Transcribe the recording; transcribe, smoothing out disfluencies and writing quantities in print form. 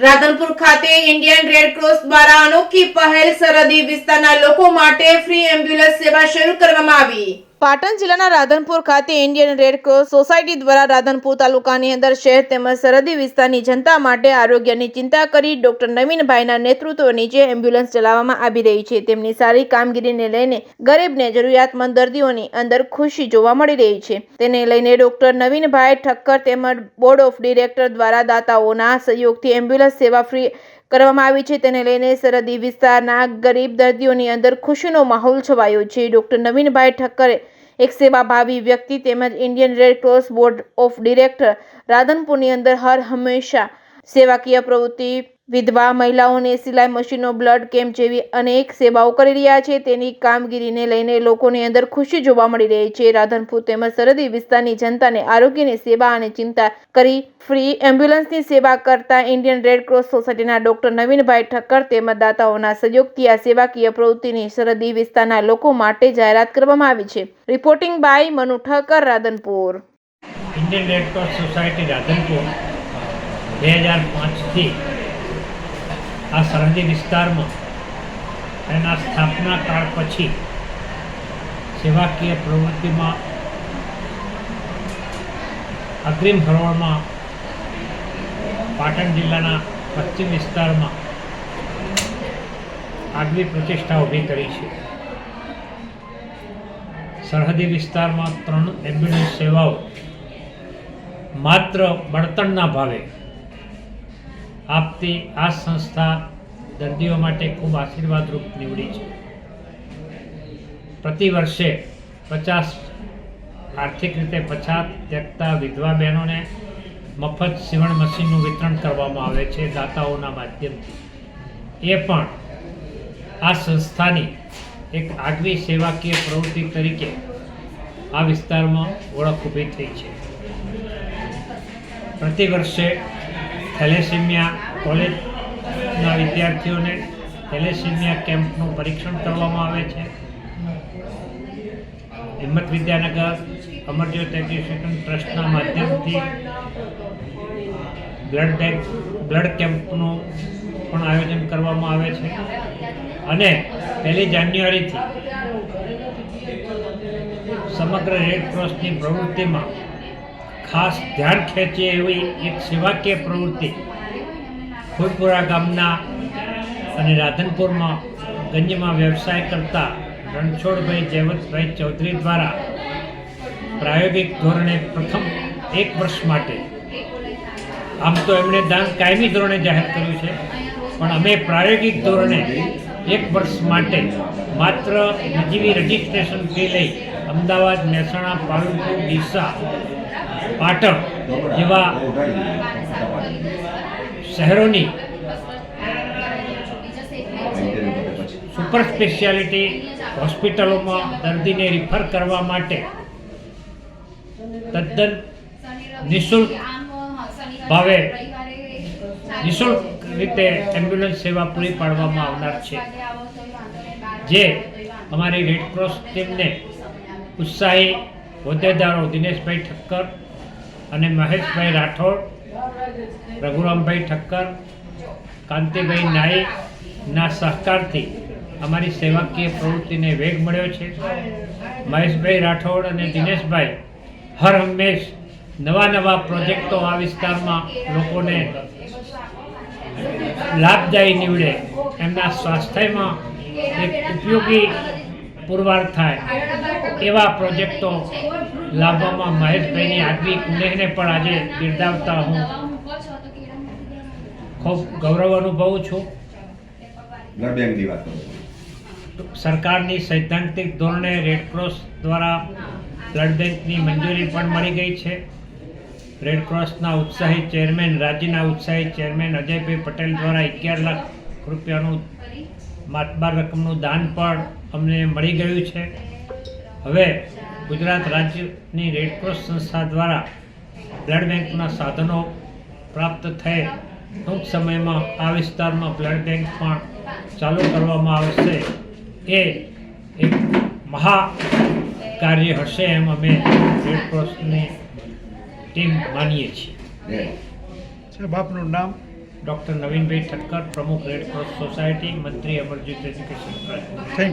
રાધનપુર ખાતે Indian Red cross દ્વારા અનોખી પહેલ સરહદી વિસ્તારના લોકો માટે ફ્રી એમ્બ્યુલન્સ સેવા શરૂ કરવામાં આવી। પાટણ જિલ્લાના રાધનપુર ખાતે ઇન્ડિયન રેડ ક્રોસ સોસાયટી દ્વારા રાધનપુર તાલુકાની અંદર શહેર તેમજ સરહદી વિસ્તારની જનતા માટે આરોગ્યની ચિંતા કરી ડોક્ટર નવીનભાઈના નેતૃત્વ નીચે એમ્બ્યુલન્સ ચલાવવામાં આવી રહી છે। તેમની સારી કામગીરીને લઈને ગરીબને જરૂરિયાતમંદ દર્દીઓની અંદર ખુશી જોવા મળી રહી છે। તેને લઈને ડોક્ટર નવીનભાઈ ઠક્કર તેમજ બોર્ડ ઓફ ડિરેક્ટર દ્વારા દાતાઓના સહયોગથી એમ્બ્યુલન્સ સેવા ફ્રી કરવામાં આવી છે। તેને લઈને સરહદી વિસ્તારના ગરીબ દર્દીઓની અંદર ખુશીનો માહોલ છવાયો છે। ડોક્ટર નવીનભાઈ ઠક્કરે એક સેવાભાવી વ્યક્તિ તેમજ Indian Red Cross board of director રાધનપુરની અંદર હર હંમેશા સેવાકીય પ્રવૃત્તિ વિધવા મહિલાઓને સિલાઈ મશીનો બ્લડ કેમ્પ જેવી અનેક સેવાઓ કરી રહ્યા છે। તેની કામગીરીને લઈને લોકોની અંદર ખુશી જોવા મળી રહી છે। રાધનપુર તેમજ સરહદી વિસ્તારની જનતાને આરોગ્યની સેવા અને ચિંતા કરી ફ્રી એમ્બ્યુલન્સની સેવા કરતા ઇન્ડિયન રેડ ક્રોસ સોસાયટીના ડોક્ટર નવીનભાઈ ઠક્કર તેમજ દાતાઓના સહયોગથી આ સેવાકીય પ્રવૃત્તિની સરહદી વિસ્તારના લોકો માટે જાહેરાત કરવામાં આવી છે। Reporting by Manu Thakkar, Radhanpur. Indian Red Cross Society Radhanpur 2005થી આ સરહદી વિસ્તારમાં એના સ્થાપના કાળ પછી સેવાકીય પ્રવૃત્તિમાં અગ્રિમ હરોળમાં પાટણ જિલ્લાના પશ્ચિમ વિસ્તારમાં આગવી પ્રતિષ્ઠા ઊભી કરી છે। સરહદી વિસ્તારમાં 3 એમ્બ્યુલન્સ સેવાઓ માત્ર બળતણના ભાવે આપતી આ સંસ્થા દર્દીઓ માટે ખૂબ આશીર્વાદરૂપ નીવડી છે। પ્રતિ વર્ષે 50 આર્થિક રીતે પછાત ત્યક્તા વિધવા બહેનોને મફત સીવણ મશીનનું વિતરણ કરવામાં આવે છે દાતાઓના માધ્યમથી। એ પણ આ સંસ્થાની એક આગવી સેવાકીય પ્રવૃત્તિ તરીકે આ વિસ્તારમાં ઓળખ ઊભી થઈ છે। પ્રતિ વર્ષે થેલેસીમિયા કોલેજના વિદ્યાર્થીઓને થેલેસીમિયા કેમ્પનું પરીક્ષણ કરવામાં આવે છે। હિંમત વિદ્યાનગર અમરજ્યોત એજ્યુકેશન ટ્રસ્ટના માધ્યમથી બ્લડ કેમ્પનું પણ આયોજન કરવામાં આવે છે અને 1 જાન્યુઆરીથી સમગ્ર રેડ ક્રોસની પ્રવૃત્તિમાં ખાસ ધ્યાન ખેંચે એવી એક સેવાકીય પ્રવૃત્તિ ફૂલપુરા ગામના અને રાધનપુરમાં ગંજમાં વ્યવસાય કરતા રણછોડભાઈ જયવંતભાઈ ચૌધરી દ્વારા પ્રાયોગિક ધોરણે પ્રથમ 1 વર્ષ માટે, આમ તો એમણે દાન કાયમી ધોરણે જાહેર કર્યું છે, પણ અમે પ્રાયોગિક ધોરણે 1 વર્ષ માટે માત્ર નજીવી રજિસ્ટ્રેશન ફી લઈ અમદાવાદ, મહેસાણા, પાલનપુર, ડીસા, પાટણ જેવા શહેરોની સુપર સ્પેશિયાલિટી હોસ્પિટલોમાં દર્દીને રિફર કરવા માટે તદ્દન નિઃશુલ્ક ભાવે નિઃશુલ્ક રીતે એમ્બ્યુલન્સ સેવા પૂરી પાડવામાં આવનાર છે, જે અમારી રેડ ક્રોસ ટીમને ઉત્સાહી હોદ્દેદારો દિનેશભાઈ ઠક્કર અને મહેશભાઈ રાઠોડ, રઘુરામભાઈ ઠક્કર, કાંતિભાઈ નાઈકના સહકારથી અમારી સેવાકીય પ્રવૃત્તિને વેગ મળ્યો છે। મહેશભાઈ રાઠોડ અને દિનેશભાઈ હર હંમેશ નવા પ્રોજેક્ટો આ વિસ્તારમાં લોકોને લાભદાયી નીવડે, એમના સ્વાસ્થ્યમાં એક ઉપયોગી પુરવાર થાય એવા પ્રોજેક્ટો લાવવામાં મહેશભાઈની આગવી કુનેહને પણ આજે બિરદાવતા હું ખૂબ ગૌરવ અનુભવું છું। સરકારની સૈદ્ધાંતિક ધોરણે રેડ ક્રોસ દ્વારા બ્લડ બેંકની મંજૂરી પણ મળી ગઈ છે। રેડ ક્રોસના ઉત્સાહી ચેરમેન, રાજ્યના ઉત્સાહી ચેરમેન અજયભાઈ પટેલ દ્વારા 11 લાખ રૂપિયાનું માતબાર રકમનું દાન પણ અમને મળી ગયું છે। હવે ગુજરાત રાજ્યની રેડ ક્રોસ સંસ્થા દ્વારા બ્લડ બેંકના સાધનો પ્રાપ્ત થયે ટૂંક સમયમાં આ વિસ્તારમાં બ્લડ બેંક પણ ચાલુ કરવામાં આવશે। એ એક મહા કાર્ય હશે એમ અમે રેડ ક્રોસની ટીમ માનીએ છીએ। સાહેબ આપનું નામ? ડૉક્ટર નવીનભાઈ ઠક્કર, પ્રમુખ રેડ ક્રોસ સોસાયટી, મંત્રી અમરજીત એજ્યુકેશન. થેન્ક